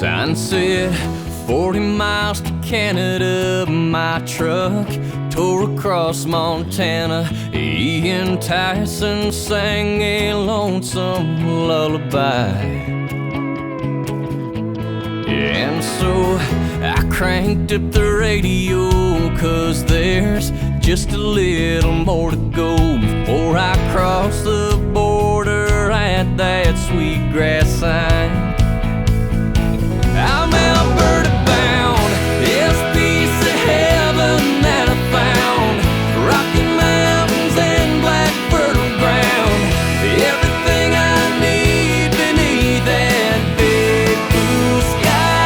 Sign said 40 miles to Canada. My truck tore across Montana. Ian Tyson sang a lonesome lullaby. And so I cranked up the radio, 'cause there's just a little more to go before I cross the border at that Sweetgrass sign. I'm Alberta bound, this piece of heaven that I found. Rocky Mountains and black fertile ground, everything I need beneath that big blue sky.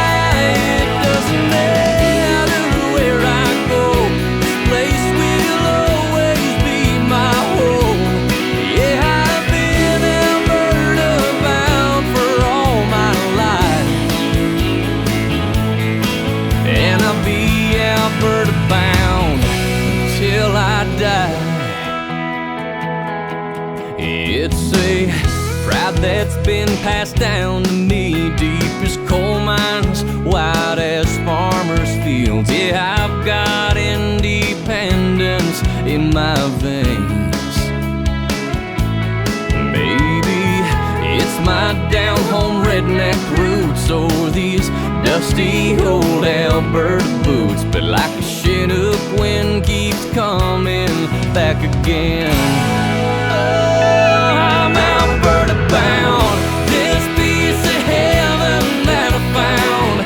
that's been passed down to me. Deep as coal mines, wide as farmers' fields. Yeah, I've got independence in my veins. Maybe it's my down-home redneck roots or these dusty old Alberta boots, but like a Chinook wind keeps coming back again. Oh, I'm Alberta bound, this piece of heaven that I found.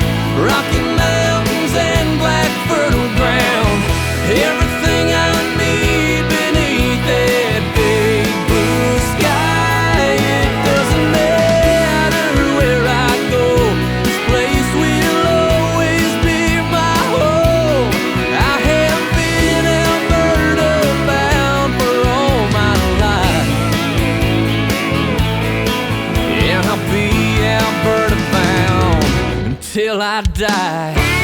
Rocky Mountains and black fertile ground, everything I need beneath that big blue sky. It doesn't matter where I go, this place will always be my home. I have been Alberta bound for all my life, and I'll be Alberta bound until I die.